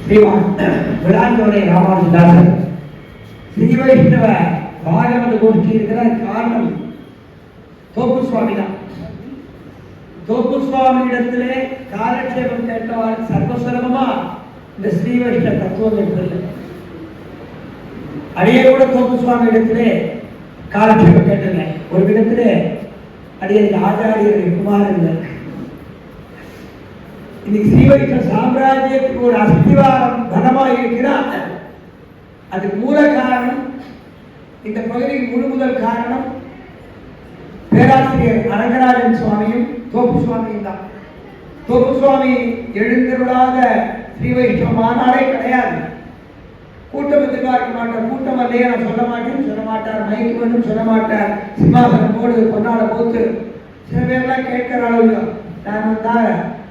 ஸ்ரீமான் விளாஞ்சோரை ராமானுஜதாசர் ஸ்ரீ வைஷ்ணவ பாகவத கோஷ்டி இருக்கிற காரணம் தோப்பு சுவாமி தான். தோப்பு சுவாமி இடத்திலே காலட்சேபம் கேட்டவாறு சர்வசரமா இந்த ஸ்ரீ வைஷ்ணவ தத்துவம் இருக்கிறது. அடியே கூட தோப்பு சுவாமி இடத்திலே காலட்சேபம் கேட்டங்க. ஒரு விதத்திலே அடியே ஆச்சாரியர்கள் குமாரன் இன்னைக்கு ஸ்ரீ வைஷ்ணவ சாம்ராஜ்யத்துக்கு ஒரு அஸ்திவாரம் பலமாக இருக்கிறார். அதுக்கு மூல காரணம், இந்த பகுதிக்கு முழு முதல் காரணம் பேராசிரியர் அரங்கராஜன் சுவாமியும் தோப்பு சுவாமியும் தான். தோப்பு சுவாமி எழுந்தருளாத ஸ்ரீ வைஷ்ணவ மாநாடே கிடையாது. கூட்டம் எதிர்பார்க்க மாட்டார். கூட்டம் இல்லையே நான் சொல்ல மாட்டேன்னு சொல்ல மாட்டார். மைக்கு வந்து சொல்ல மாட்டார். சிம்மாசனம் போடு பொன்னாட போத்து சில பேர்லாம் கேட்கிற அளவு நான் வந்தா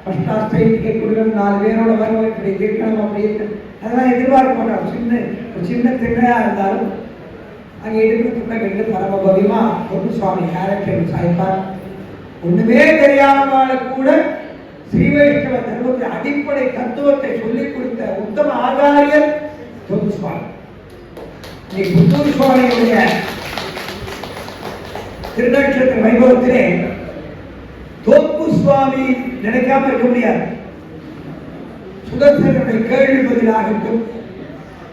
ஃபர்ஸ்ட் கிளாஸ் ட்ரெயின் டிக்கெட் கொடுக்கணும், 4 பேரோட வருவோம், இப்படி இருக்கணும், அப்படி இருக்கணும், அதெல்லாம் எதிர்பார்க்க மாட்டார். சின்ன திண்ணையா இருந்தாலும் அங்கே எடுக்கிறதுக்குள்ள கண்டு பரமபவியமா தோப்பு சுவாமி கேரக்டர் சாய்ப்பார். ஒண்ணுமே தெரியாதவாறு கூட ஸ்ரீ வைஷ்ணவ தர்மத்தின் அடிப்படை தத்துவத்தை சொல்லிக் கொடுத்த உத்தம ஆச்சாரியர் தோப்பு சுவாமி. இன்னைக்கு புத்தூர் சுவாமியுடைய திருநட்சத்திர வைபவத்திலே தோப்பு சுவாமி நினைக்காம இருக்க முடியாது. சுதர்சனுடைய கேள்வி பதிலாகட்டும்,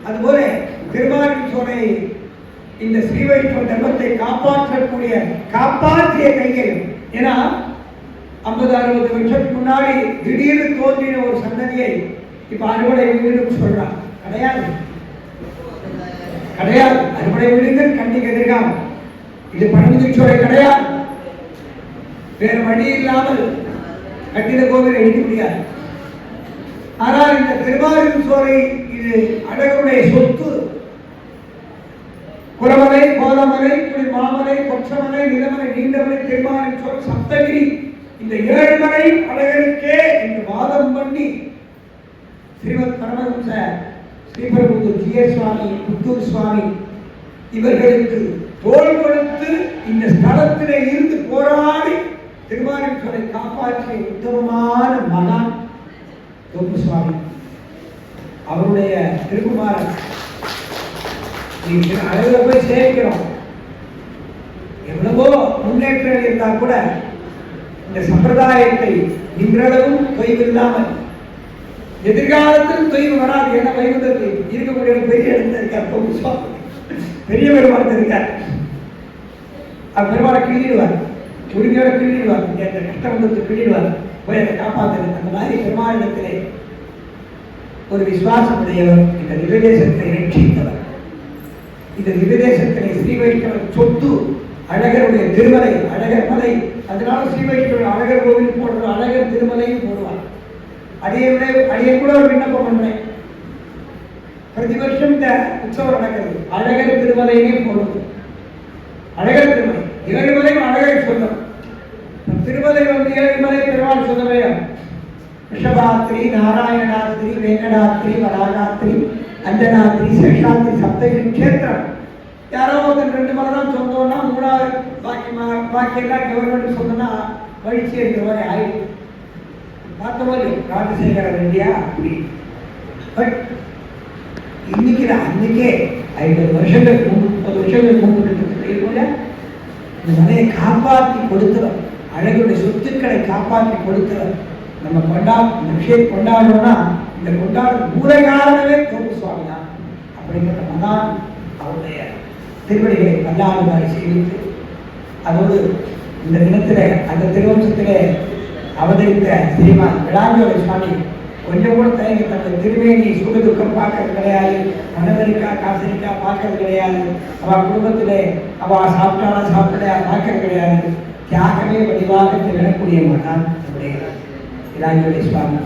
அதுபோல திருமாலின் சோலை இந்த ஸ்ரீ வைஷ்ணவ தர்மத்தை காப்பாற்றிய கைகள். ஏன்னா 50-60 வருஷத்துக்கு முன்னாடி திடீர்னு தோன்றின ஒரு சந்ததியை இப்ப அறுவடை வீடுன்னு சொல்றான். கிடையாது. அறுவடை வீடுகள் கண்டிக்கு எதிர்காம இது பழமுதிர்ச்சோலை கிடையாது. வேறு வழி இல்லாமல் கட்டிட கோவில் எழுத முடியாது. ஆனால் இந்த திருமாலின் சோலை இது அழகுடைய சொத்து. குளமலை, கோலமலை, மாமலை, கொச்சமலை, நிலமலை, நீண்டமலை, திருமாலின் சோலை, சப்தகிரி, இந்த 7 மலை அழகருக்கே என்று வாதம் பண்ணி ஸ்ரீமத் பரமஹம்ச ஸ்ரீபெரும்புதூர் ஜி.ஏ. சுவாமி, புத்தூர் சுவாமி இவர்களுக்கு தோள் கொடுத்து இந்த ஸ்தலத்திலே இருந்து போராடி திருமாலின் சோலை காப்பாற்றிய உத்தமமான மகான் தோப்பு சுவாமி. அவருடைய திருக்குமாரன் அழகுல போய் சேர்க்கிறோம். எவ்வளவோ முன்னேற்றம் இருந்தால் கூட இந்த சம்பிரதாயத்தை இன்றளவும் தொய்வில்லாமல், எதிர்காலத்தில் தொய்வு வராது. ஏன்னா வைகுந்தத்தில் இருக்கக்கூடிய பெரிய இடத்துல இருக்கார் தோப்பு சுவாமி, பெரிய பெருமாள் இருக்கார். அவர் பெருமாளை கிள்ளிடுவார், உரிமையோட கிள்ளிடுவார், கஷ்டத்தை கிள்ளிடுவார், போய் அதை காப்பாற்றுறது. அந்த மாதிரி பெருமாளிடத்திலே ஒரு விசுவாசம் உடையவர். இந்த திவ்யதேசத்தை ரட்சித்தவர். இந்த திவ்யதேசத்திலே ஸ்ரீ வைஷ்ணவ சொத்து அழகருடைய திருமலை, அழகர் மலை. அதனால ஸ்ரீ வைஷ்ணவ அழகர் கோவில் போடுற அழகர் திருமலையும் போடுவார். அடியே கூட ஒரு விண்ணப்பம் பண்றேன். பிரதி வருஷம் இந்த உற்சவம் நடக்கிறது. அழகர் திருமலையே போடுவது. அழகர் திருமலை 7 மலையும் அழகர் சொல்லும். திருமலை வந்து 7 மலை பெருமாள் சொல்லவே. ரிஷபாத்திரி, நாராயணாத்திரி, வேங்கடாத்திரி, வராகாத்திரி, அஞ்சனாத்திரி, சேஷாத்திரி, சப்தகிரி கஷேத்திரம். யாரோ ஒருத்தர் 2 மலை தான் சொந்தம்னா 3வது பாக்கி எல்லாம் கவர்மெண்ட் சொந்தம்னா வழிச்சு இருக்கிற மாதிரி ஆயிடுச்சு. பார்த்தபோது ராஜசேகர ரெட்டியா அப்படி. பட் இன்னைக்கு அன்னைக்கே 50 வருஷங்களுக்கு 30 வருஷங்களுக்கு முன்பு கூட இந்த மலையை காப்பாற்றி கொடுத்தவர், அழகுடைய சொத்துக்களை காப்பாற்றி கொடுத்தவர். நம்ம இந்த விஷயத்தை கொண்டாடணும்னா இந்த மூல காரணமே தோப்பு சுவாமி தான். அப்படிங்கிற மகான் அவருடைய திருவடிகளை பல்லாண்டுகளை சேவித்து, அதோடு இந்த தினத்தில் அந்த திருவம்சத்திலே அவதரித்த ஸ்ரீமான் விளாஞ்சோரை சுவாமி கொஞ்சம் கூட தயங்கி தனது திருமேனி சுகதுக்கம் பார்க்கறது கிடையாது, மனதரிக்கா காசரிக்கா பார்க்கறது கிடையாது, அவள் குடும்பத்திலே அவள் சாப்பிடலையா பார்க்கறது கிடையாது. தியாகமே வடிவாக திகழக்கூடிய மகான் நம்முடைய விளாஞ்சோரை சுவாமி.